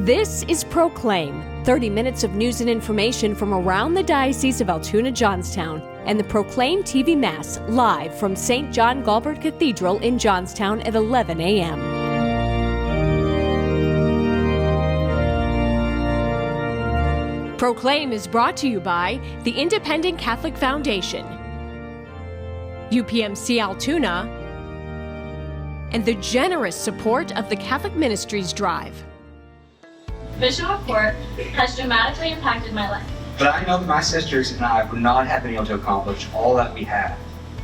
This is Proclaim, 30 minutes of news and information from around the Diocese of Altoona-Johnstown, and the Proclaim TV Mass live from St. John Galbert Cathedral in Johnstown at 11 a.m. Proclaim is brought to you by the Independent Catholic Foundation, UPMC Altoona, and the generous support of the Catholic Ministries Drive. Bishop McCort has dramatically impacted my life. But I know that my sisters and I would not have been able to accomplish all that we have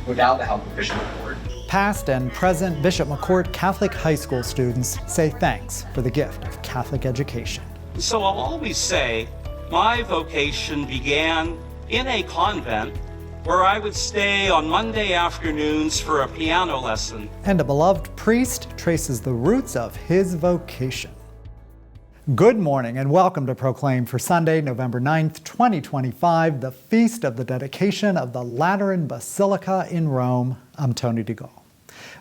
without the help of Bishop McCort. Past and present Bishop McCort Catholic High School students say thanks for the gift of Catholic education. So I'll always say, my vocation began in a convent where I would stay on Monday afternoons for a piano lesson. And a beloved priest traces the roots of his vocation. Good morning and welcome to Proclaim for Sunday, November 9th, 2025, the feast of the dedication of the Lateran Basilica in Rome. I'm Tony DeGaulle.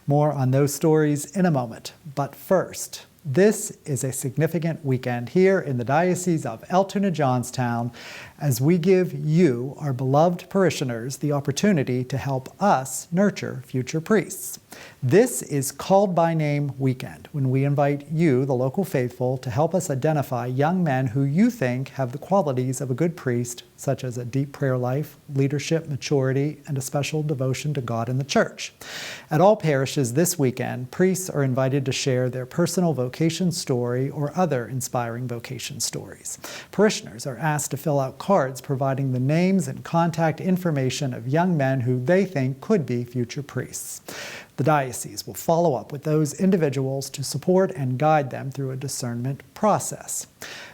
More on those stories in a moment, but first, this is a significant weekend here in the Diocese of Altoona-Johnstown as we give you, our beloved parishioners, the opportunity to help us nurture future priests. This is Called by Name weekend, when we invite you, the local faithful, to help us identify young men who you think have the qualities of a good priest, such as a deep prayer life, leadership, maturity, and a special devotion to God and the Church. At all parishes this weekend, priests are invited to share their personal vocation story or other inspiring vocation stories. Parishioners are asked to fill out cards providing the names and contact information of young men who they think could be future priests. The diocese will follow up with those individuals to support and guide them through a discernment process.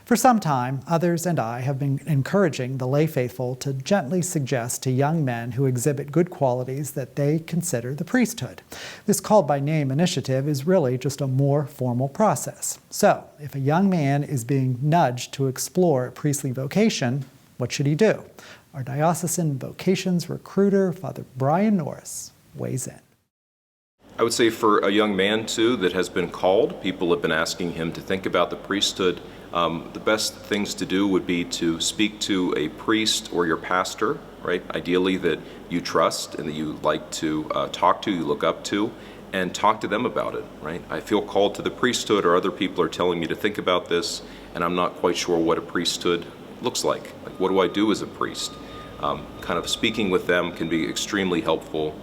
For some time, others and I have been encouraging the lay faithful to gently suggest to young men who exhibit good qualities that they consider the priesthood. This Called by Name initiative is really just a more formal process. So, if a young man is being nudged to explore a priestly vocation, what should he do? Our diocesan vocations recruiter, Father Brian Norris, weighs in. I would say for a young man, too, that has been called, people have been asking him to think about the priesthood. The best things to do would be to speak to a priest or your pastor, right? Ideally that you trust and that you like to talk to, you look up to, and talk to them about it, right? I feel called to the priesthood, or other people are telling me to think about this, and I'm not quite sure what a priesthood looks like. Like, what do I do as a priest? Kind of speaking with them can be extremely helpful.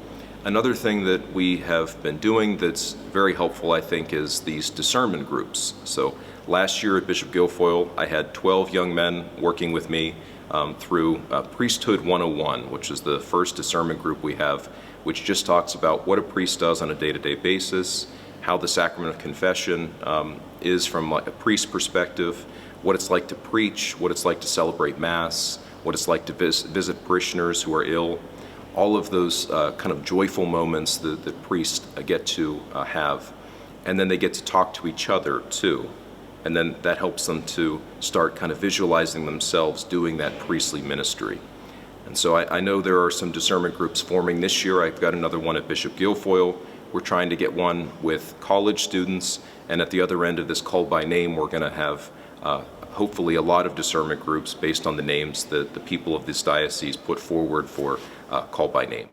Another thing that we have been doing that's very helpful, I think, is these discernment groups. So last year at Bishop Guilfoyle, I had 12 young men working with me through Priesthood 101, which is the first discernment group we have, which just talks about what a priest does on a day-to-day basis, how the sacrament of confession is from a priest's perspective, what it's like to preach, what it's like to celebrate Mass, what it's like to visit parishioners who are ill. All of those kind of joyful moments that priests get to have. And then they get to talk to each other too. And then that helps them to start kind of visualizing themselves doing that priestly ministry. And so I know there are some discernment groups forming this year. I've got another one at Bishop Guilfoyle. We're trying to get one with college students. And at the other end of this Called by Name, we're going to have hopefully a lot of discernment groups based on the names that the people of this diocese put forward for Called by Name.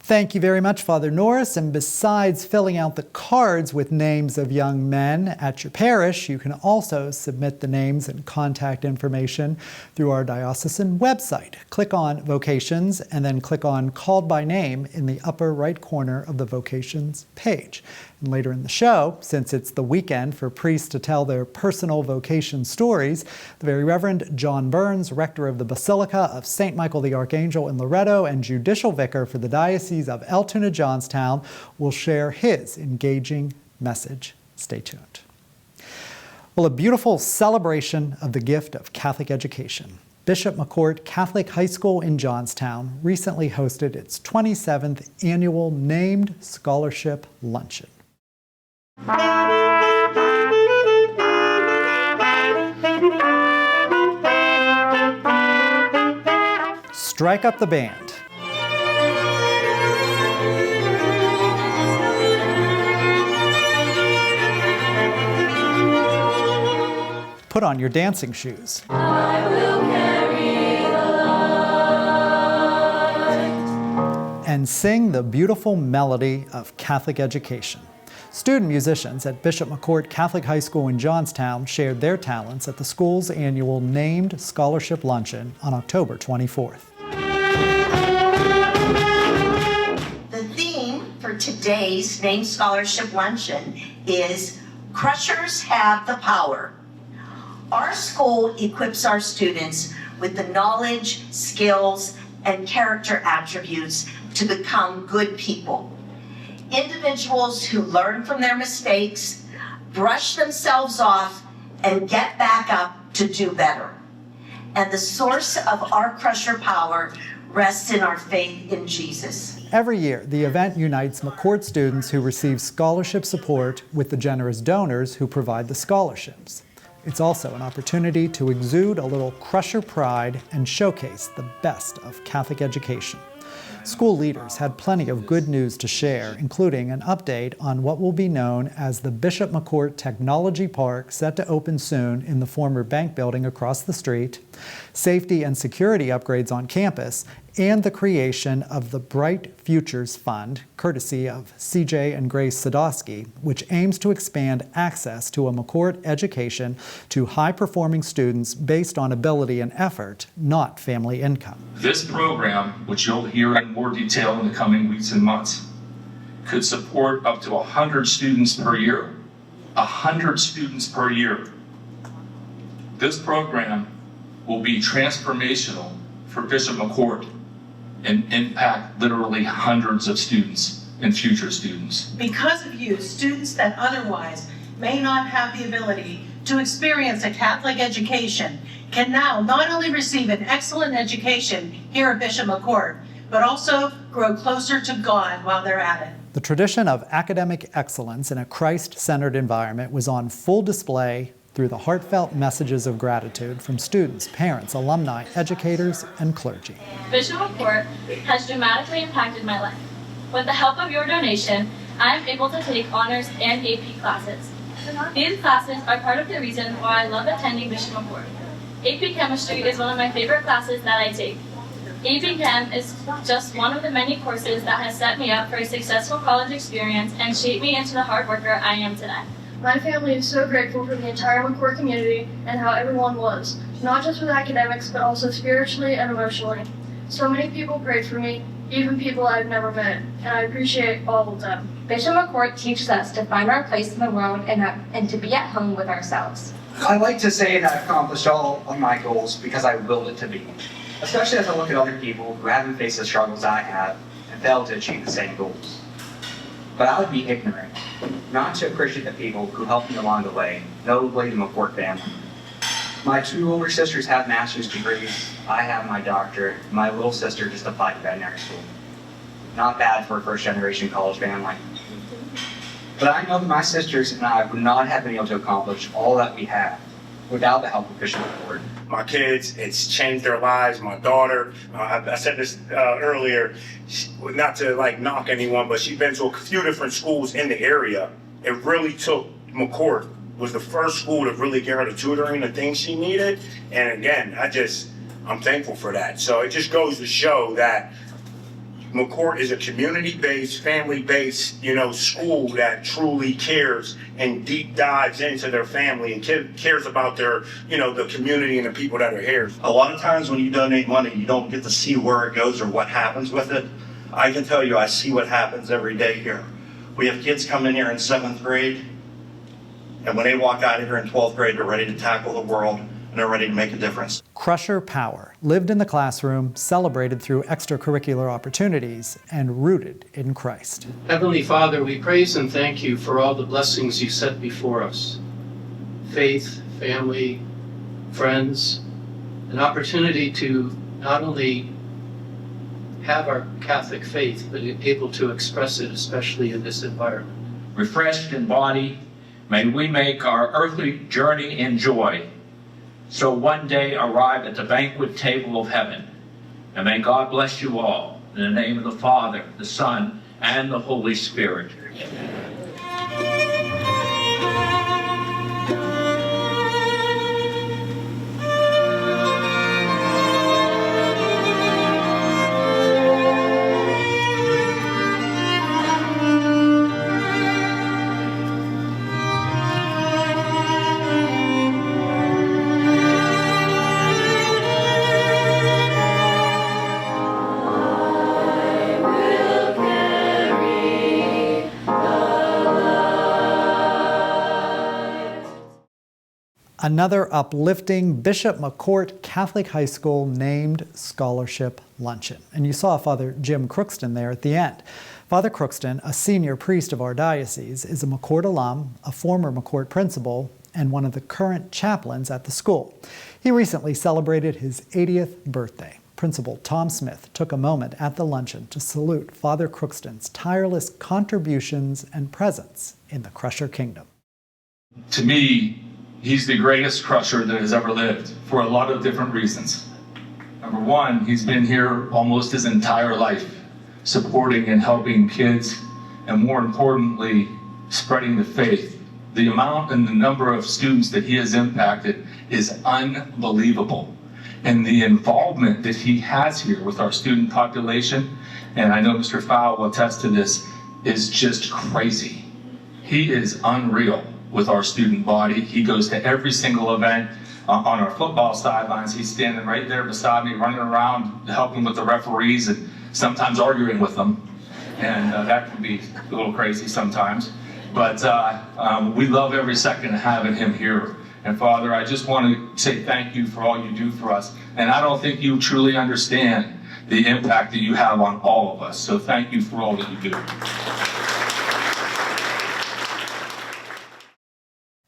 Thank you very much, Father Norris. And besides filling out the cards with names of young men at your parish, you can also submit the names and contact information through our diocesan website. Click on Vocations and then click on Called by Name in the upper right corner of the Vocations page. And later in the show, since it's the weekend for priests to tell their personal vocation stories, the Very Reverend John Byrnes, rector of the Basilica of St. Michael the Archangel in Loretto and judicial vicar for the Diocese of Altoona-Johnstown, will share his engaging message. Stay tuned. Well, a beautiful celebration of the gift of Catholic education. Bishop McCort Catholic High School in Johnstown recently hosted its 27th annual Named Scholarship Luncheon. Strike up the band. Put on your dancing shoes. I will carry the light. And sing the beautiful melody of Catholic education. Student musicians at Bishop McCort Catholic High School in Johnstown shared their talents at the school's annual Named Scholarship Luncheon on October 24th. The theme for today's Named Scholarship Luncheon is Crushers Have the Power. Our school equips our students with the knowledge, skills, and character attributes to become good people. Individuals who learn from their mistakes, brush themselves off, and get back up to do better. And the source of our crusher power rests in our faith in Jesus. Every year, the event unites McCort students who receive scholarship support with the generous donors who provide the scholarships. It's also an opportunity to exude a little crusher pride and showcase the best of Catholic education. School leaders had plenty of good news to share, including an update on what will be known as the Bishop McCort Technology Park, set to open soon in the former bank building across the street, safety and security upgrades on campus, and the creation of the Bright Futures Fund, courtesy of CJ and Grace Sadowski, which aims to expand access to a McCort education to high-performing students based on ability and effort, not family income. This program, which you'll hear in more detail in the coming weeks and months, could support up to 100 students per year. 100 students per year. This program will be transformational for Bishop McCort and impact literally hundreds of students and future students. Because of you, students that otherwise may not have the ability to experience a Catholic education can now not only receive an excellent education here at Bishop McCort, but also grow closer to God while they're at it. The tradition of academic excellence in a Christ-centered environment was on full display through the heartfelt messages of gratitude from students, parents, alumni, educators, and clergy. Bishop McCort has dramatically impacted my life. With the help of your donation, I am able to take honors and AP classes. These classes are part of the reason why I love attending Bishop McCort. AP Chemistry is one of my favorite classes that I take. AP Chem is just one of the many courses that has set me up for a successful college experience and shaped me into the hard worker I am today. My family is so grateful for the entire McCort community and how everyone was, not just with academics, but also spiritually and emotionally. So many people prayed for me, even people I've never met, and I appreciate all of them. Bishop McCort teaches us to find our place in the world and to be at home with ourselves. I like to say that I've accomplished all of my goals because I willed it to be, especially as I look at other people who haven't faced the struggles I have and failed to achieve the same goals. But I would be ignorant not to appreciate the people who helped me along the way, notably the McCort family. My two older sisters have master's degrees, I have my doctorate, my little sister just applied to veterinary school. Not bad for a first-generation college family. But I know that my sisters and I would not have been able to accomplish all that we have without the help of Bishop McCort. My kids, it's changed their lives. My daughter, I said this earlier, not to knock anyone, but she's been to a few different schools in the area. It really took McCort, was the first school to really give her the tutoring, the things she needed. And again, I'm thankful for that. So it just goes to show that McCort is a community-based, family-based, school that truly cares and deep dives into their family and cares about their, the community and the people that are here. A lot of times when you donate money, you don't get to see where it goes or what happens with it. I can tell you, I see what happens every day here. We have kids come in here in 7th grade, and when they walk out of here in 12th grade, they're ready to tackle the world, and they're ready to make a difference. Crusher power, lived in the classroom, celebrated through extracurricular opportunities, and rooted in Christ. Heavenly Father, we praise and thank you for all the blessings you set before us. Faith, family, friends, an opportunity to not only have our Catholic faith, but able to express it, especially in this environment. Refreshed in body, may we make our earthly journey in joy, so one day arrive at the banquet table of heaven. And may God bless you all, in the name of the Father, the Son, and the Holy Spirit. Another uplifting Bishop McCort Catholic High School named scholarship luncheon. And you saw Father Jim Crookston there at the end. Father Crookston, a senior priest of our diocese, is a McCort alum, a former McCort principal, and one of the current chaplains at the school. He recently celebrated his 80th birthday. Principal Tom Smith took a moment at the luncheon to salute Father Crookston's tireless contributions and presence in the Crusher Kingdom. To me, he's the greatest crusher that has ever lived for a lot of different reasons. Number one, he's been here almost his entire life, supporting and helping kids, and more importantly, spreading the faith. The amount and the number of students that he has impacted is unbelievable. And the involvement that he has here with our student population, and I know Mr. Fowle will attest to this, is just crazy. He is unreal with our student body. He goes to every single event. On our football sidelines, he's standing right there beside me, running around, helping with the referees and sometimes arguing with them. And that can be a little crazy sometimes. But we love every second of having him here. And Father, I just want to say thank you for all you do for us. And I don't think you truly understand the impact that you have on all of us. So thank you for all that you do.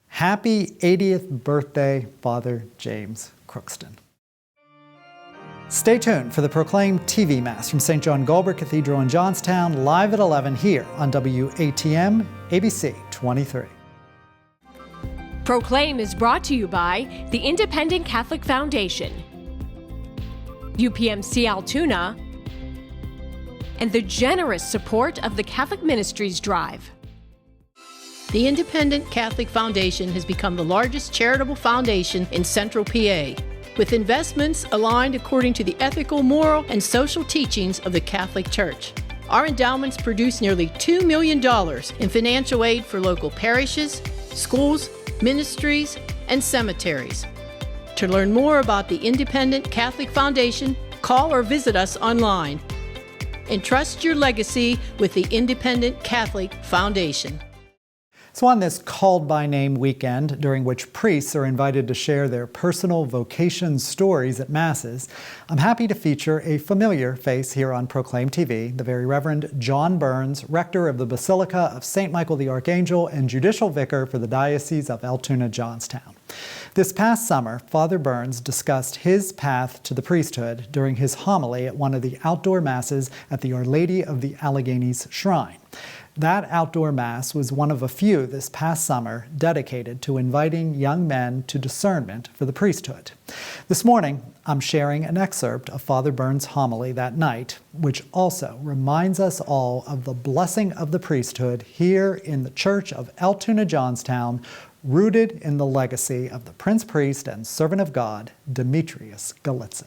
Happy 80th birthday, Father James Crookston. Stay tuned for the Proclaim TV Mass from St. John Galbert Cathedral in Johnstown, live at 11 here on WATM ABC 23. Proclaim is brought to you by the Independent Catholic Foundation, UPMC Altoona, and the generous support of the Catholic Ministries Drive. The Independent Catholic Foundation has become the largest charitable foundation in Central PA, with investments aligned according to the ethical, moral, and social teachings of the Catholic Church. Our endowments produce nearly $2 million in financial aid for local parishes, schools, ministries, and cemeteries. To learn more about the Independent Catholic Foundation, call or visit us online. Entrust your legacy with the Independent Catholic Foundation. So on this Called by Name weekend, during which priests are invited to share their personal vocation stories at Masses, I'm happy to feature a familiar face here on Proclaim TV, the Very Reverend John Byrnes, rector of the Basilica of St. Michael the Archangel and judicial vicar for the Diocese of Altoona-Johnstown. This past summer, Father Byrnes discussed his path to the priesthood during his homily at one of the outdoor masses at the Our Lady of the Alleghenies Shrine. That outdoor mass was one of a few this past summer dedicated to inviting young men to discernment for the priesthood. This morning, I'm sharing an excerpt of Father Byrnes' homily that night, which also reminds us all of the blessing of the priesthood here in the Church of Altoona-Johnstown, rooted in the legacy of the Prince Priest and Servant of God, Demetrius Gallitzin.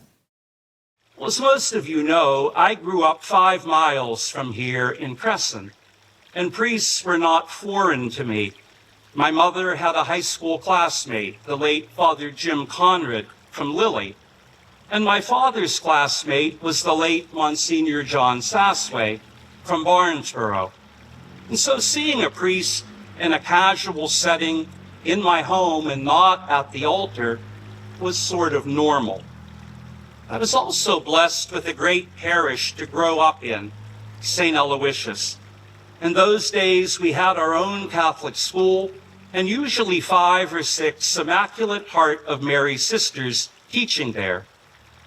Well, as most of you know, I grew up 5 miles from here in Crescent. And priests were not foreign to me. My mother had a high school classmate, the late Father Jim Conrad from Lilly. And my father's classmate was the late Monsignor John Sassway from Barnesboro. And so seeing a priest in a casual setting in my home and not at the altar was sort of normal. I was also blessed with a great parish to grow up in, St. Aloysius. In those days, we had our own Catholic school and usually 5 or 6 Immaculate Heart of Mary sisters teaching there.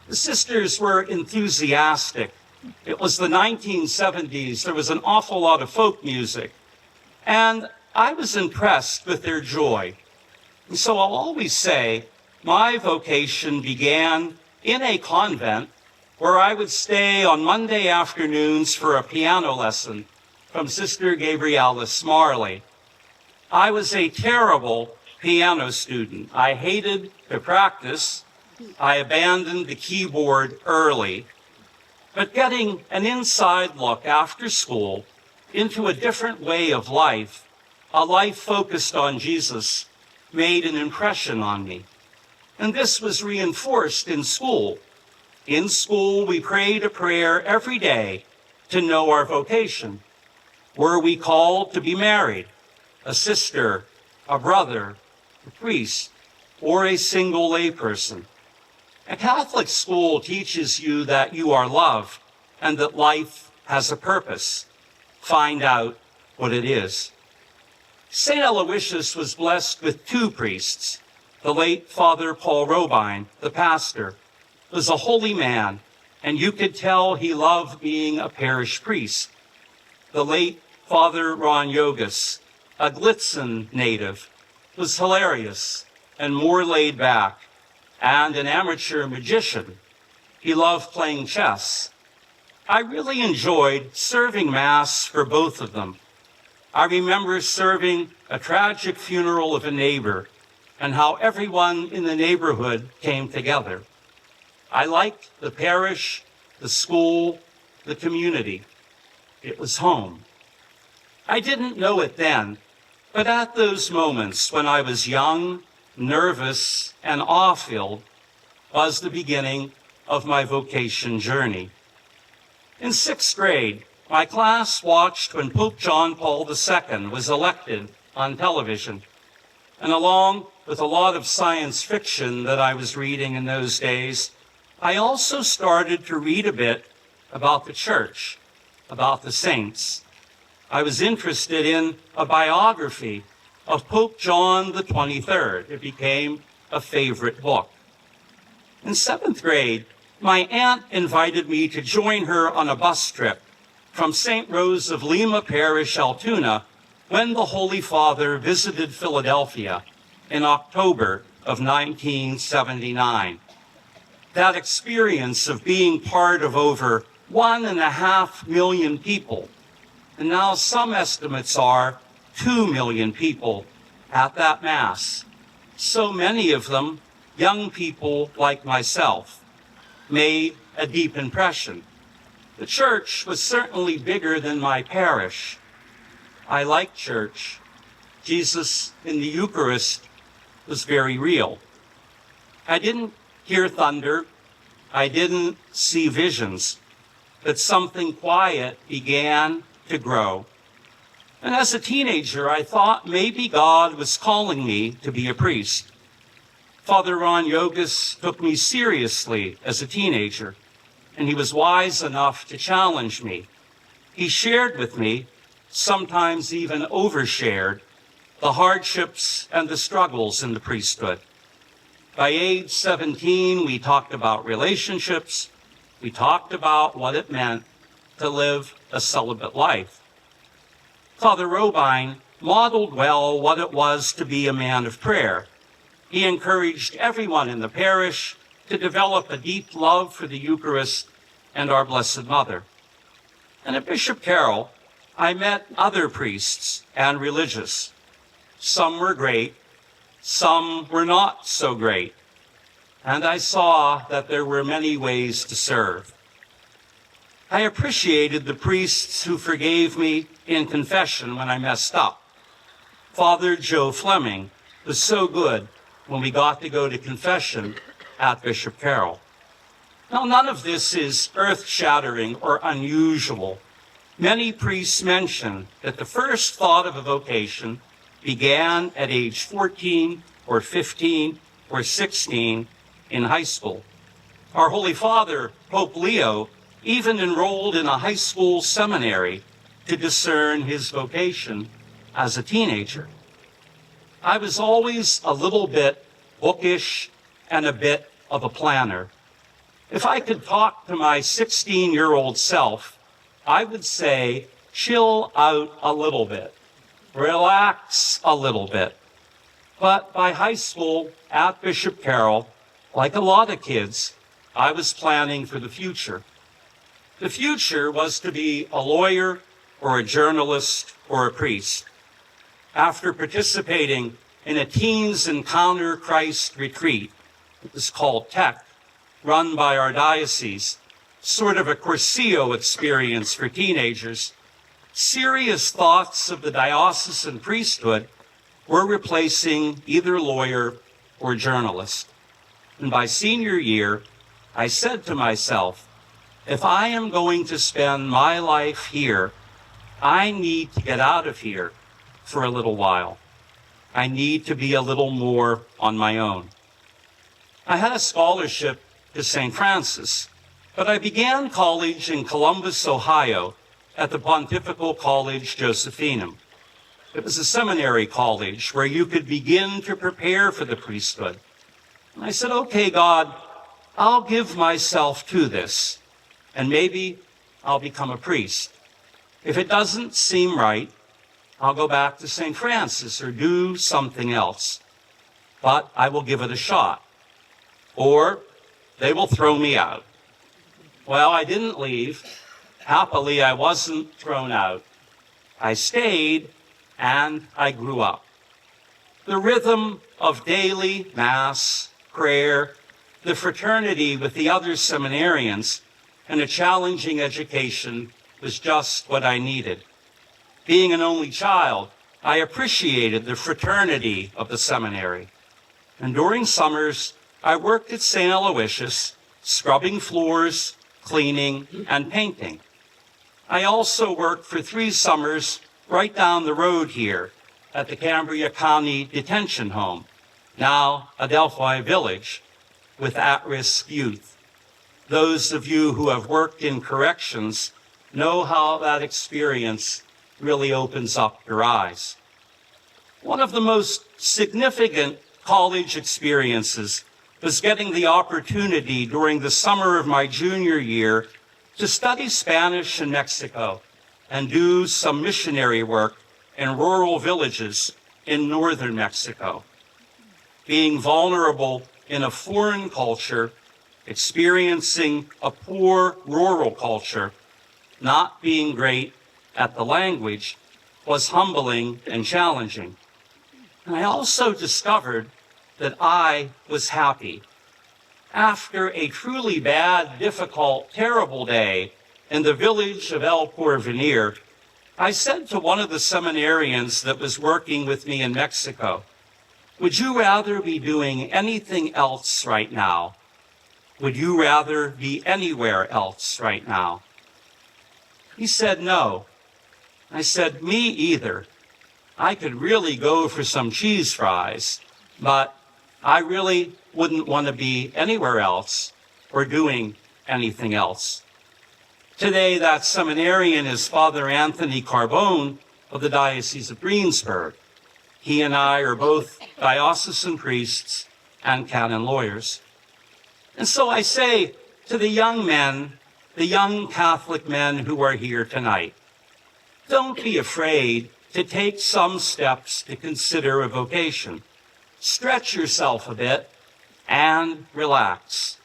The sisters were enthusiastic. It was the 1970s. There was an awful lot of folk music. And I was impressed with their joy. And so I'll always say my vocation began in a convent where I would stay on Monday afternoons for a piano lesson from Sister Gabriella Smarley. I was a terrible piano student. I hated to practice. I abandoned the keyboard early. But getting an inside look after school into a different way of life, a life focused on Jesus, made an impression on me. And this was reinforced in school. In school, we prayed a prayer every day to know our vocation. Were we called to be married, a sister, a brother, a priest, or a single layperson. A Catholic school teaches you that you are loved and that life has a purpose. Find out what it is. St. Aloysius was blessed with two priests. The late Father Paul Robine, the pastor, was a holy man, and you could tell he loved being a parish priest. The late Father Ron Yogas, a Glitzen native, was hilarious and more laid back, and an amateur magician. He loved playing chess. I really enjoyed serving Mass for both of them. I remember serving a tragic funeral of a neighbor and how everyone in the neighborhood came together. I liked the parish, the school, the community. It was home. I didn't know it then, but at those moments when I was young, nervous, and awe-filled was the beginning of my vocation journey. In 6th grade, my class watched when Pope John Paul II was elected on television. And along with a lot of science fiction that I was reading in those days, I also started to read a bit about the church, about the saints. I was interested in a biography of Pope John the 23rd. It became a favorite book. In 7th grade, my aunt invited me to join her on a bus trip from St. Rose of Lima Parish, Altoona, when the Holy Father visited Philadelphia in October of 1979. That experience of being part of over 1.5 million people, and now some estimates are 2 million people at that Mass, so many of them young people like myself, made a deep impression. The church was certainly bigger than my parish. I liked church. Jesus in the Eucharist was very real. I didn't hear thunder. I didn't see visions, but something quiet began to grow. And as a teenager, I thought maybe God was calling me to be a priest. Father Ron Yogas took me seriously as a teenager, and he was wise enough to challenge me. He shared with me, sometimes even overshared, the hardships and the struggles in the priesthood. By age 17, we talked about relationships. We talked about what it meant to live a celibate life. Father Robine modeled well what it was to be a man of prayer. He encouraged everyone in the parish to develop a deep love for the Eucharist and our Blessed Mother. And at Bishop Carroll, I met other priests and religious. Some were great, some were not so great, and I saw that there were many ways to serve. I appreciated the priests who forgave me in confession when I messed up. Father Joe Fleming was so good when we got to go to confession at Bishop Carroll. Now, none of this is earth-shattering or unusual. Many priests mention that the first thought of a vocation began at age 14 or 15 or 16 in high school. Our Holy Father, Pope Leo, even enrolled in a high school seminary to discern his vocation as a teenager. I was always a little bit bookish and a bit of a planner. If I could talk to my 16-year-old self, I would say, chill out a little bit, relax a little bit. But by high school at Bishop Carroll, like a lot of kids, I was planning for the future. The future was to be a lawyer or a journalist or a priest. After participating in a Teens Encounter Christ retreat, it was called TECH, run by our diocese, sort of a Cursillo experience for teenagers, serious thoughts of the diocesan priesthood were replacing either lawyer or journalist. And by senior year, I said to myself, if I am going to spend my life here, I need to get out of here for a little while. I need to be a little more on my own. I had a scholarship to St. Francis, but I began college in Columbus, Ohio, at the Pontifical College Josephinum. It was a seminary college where you could begin to prepare for the priesthood. And I said, okay, God, I'll give myself to this, and maybe I'll become a priest. If it doesn't seem right, I'll go back to St. Francis or do something else. But I will give it a shot. Or they will throw me out. Well, I didn't leave. Happily, I wasn't thrown out. I stayed and I grew up. The rhythm of daily Mass, prayer, the fraternity with the other seminarians, and a challenging education was just what I needed. Being an only child, I appreciated the fraternity of the seminary. And during summers, I worked at St. Aloysius, scrubbing floors, cleaning, and painting. I also worked for 3 summers right down the road here at the Cambria County Detention Home, now Adelphi Village, with at-risk youth. Those of you who have worked in corrections know how that experience really opens up your eyes. One of the most significant college experiences was getting the opportunity during the summer of my junior year to study Spanish in Mexico and do some missionary work in rural villages in northern Mexico. Being vulnerable in a foreign culture, experiencing a poor rural culture, not being great at the language was humbling and challenging. And I also discovered that I was happy. After a truly bad, difficult, terrible day in the village of El Porvenir, I said to one of the seminarians that was working with me in Mexico, would you rather be doing anything else right now? Would you rather be anywhere else right now? He said no. I said, me either. I could really go for some cheese fries, but I really wouldn't want to be anywhere else or doing anything else. Today, that seminarian is Father Anthony Carbone of the Diocese of Greensburg. He and I are both diocesan priests and canon lawyers. And so I say to the young men, the young Catholic men who are here tonight, don't be afraid to take some steps to consider a vocation. Stretch yourself a bit and relax.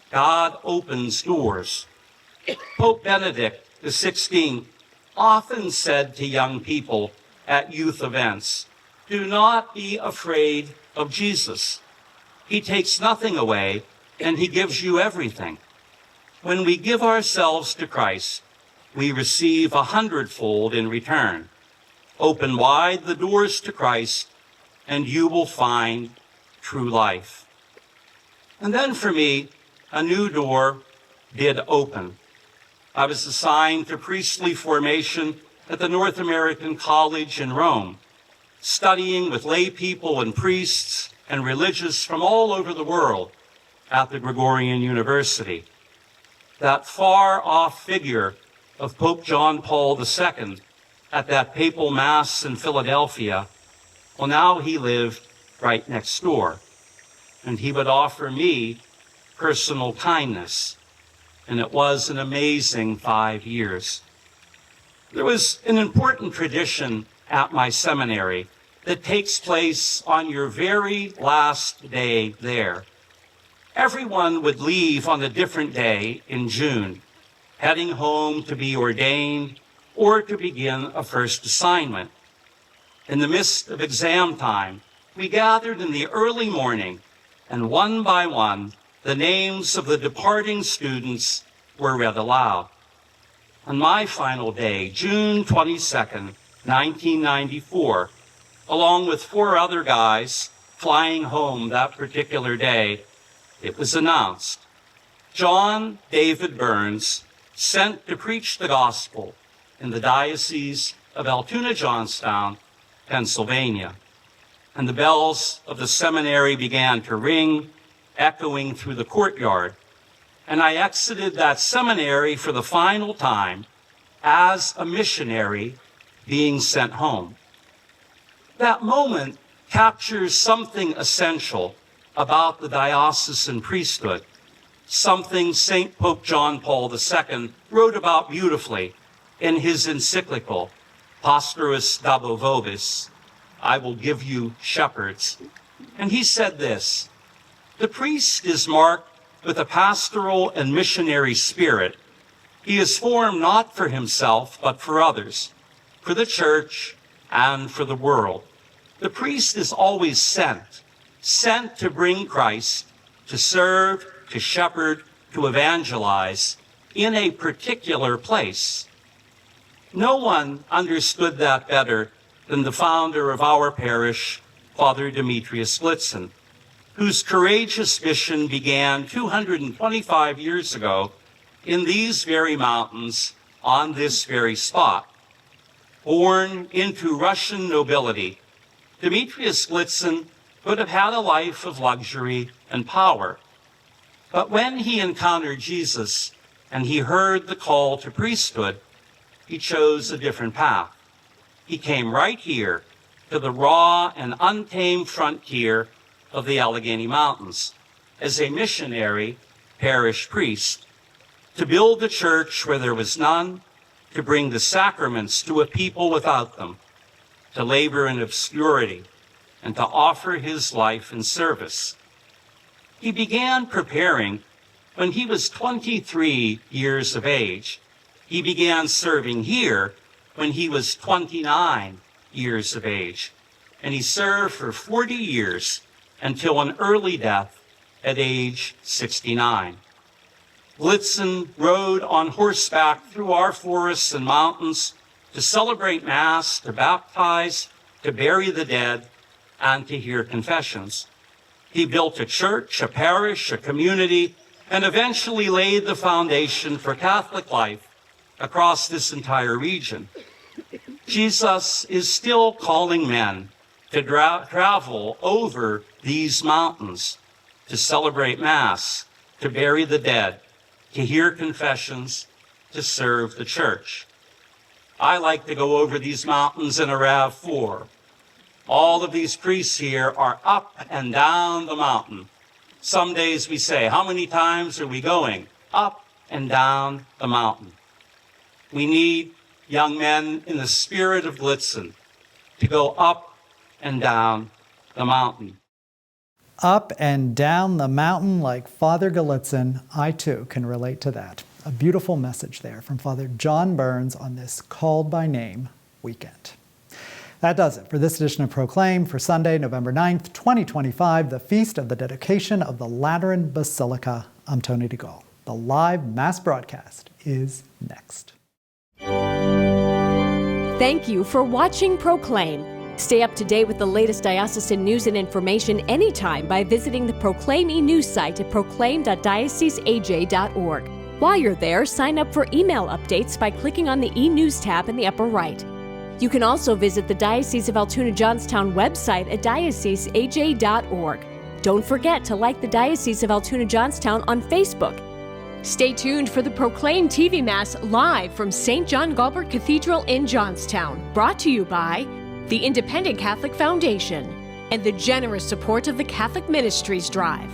God opens doors. Pope Benedict XVI often said to young people at youth events, do not be afraid of Jesus. He takes nothing away and he gives you everything. When we give ourselves to Christ, we receive 100-fold in return. Open wide the doors to Christ, and you will find true life. And then for me, a new door did open. I was assigned to priestly formation at the North American College in Rome, studying with lay people and priests and religious from all over the world at the Gregorian University. That far-off figure of Pope John Paul II at that papal mass in Philadelphia, well, now he lived right next door, and he would offer me personal kindness, and it was an amazing 5 years. There was an important tradition at my seminary that takes place on your very last day there. Everyone would leave on a different day in June, heading home to be ordained or to begin a first assignment. In the midst of exam time, we gathered in the early morning, and one by one, the names of the departing students were read aloud. On my final day, June 22nd, 1994, along with 4 other guys flying home that particular day, it was announced, John David Byrnes, sent to preach the gospel in the Diocese of Altoona-Johnstown, Pennsylvania. And the bells of the seminary began to ring, echoing through the courtyard, and I exited that seminary for the final time as a missionary being sent home. That moment captures something essential about the diocesan priesthood, something St. Pope John Paul II wrote about beautifully in his encyclical, Pastoris Dabo Vobis, I will give you shepherds. And he said this: the priest is marked with a pastoral and missionary spirit. He is formed not for himself, but for others, for the church and for the world. The priest is always sent to bring Christ, to serve, to shepherd, to evangelize in a particular place. No one understood that better than the founder of our parish, Father Demetrius Blitzen, whose courageous mission began 225 years ago in these very mountains on this very spot. Born into Russian nobility, Demetrius Blitzen could have had a life of luxury and power. But when he encountered Jesus and he heard the call to priesthood, he chose a different path. He came right here to the raw and untamed frontier of the Allegheny Mountains as a missionary parish priest, to build a church where there was none, to bring the sacraments to a people without them, to labor in obscurity, and to offer his life in service. He began preparing when he was 23 years of age. He began serving here when he was 29 years of age, and he served for 40 years until an early death at age 69. Blitzen rode on horseback through our forests and mountains to celebrate Mass, to baptize, to bury the dead, and to hear confessions. He built a church, a parish, a community, and eventually laid the foundation for Catholic life across this entire region. Jesus is still calling men to travel over these mountains, to celebrate Mass, to bury the dead, to hear confessions, to serve the church. I like to go over these mountains in a RAV4. All of these priests here are up and down the mountain. Some days we say, how many times are we going? Up and down the mountain. We need young men in the spirit of Blitzen to go up and down the mountain. Up and down the mountain like Father Gallitzin, I too can relate to that. A beautiful message there from Father John Byrnes on this Called by Name weekend. That does it for this edition of Proclaim for Sunday, November 9th, 2025, the Feast of the Dedication of the Lateran Basilica. I'm Tony DeGaulle. The live Mass broadcast is next. Thank you for watching Proclaim. Stay up to date with the latest diocesan news and information anytime by visiting the Proclaim e-news site at proclaim.dioceseaj.org. While you're there, sign up for email updates by clicking on the e-news tab in the upper right. You can also visit the Diocese of Altoona-Johnstown website at dioceseaj.org. Don't forget to like the Diocese of Altoona-Johnstown on Facebook. Stay tuned for the Proclaim TV Mass live from St. John Galbert Cathedral in Johnstown, brought to you by the Independent Catholic Foundation and the generous support of the Catholic Ministries Drive.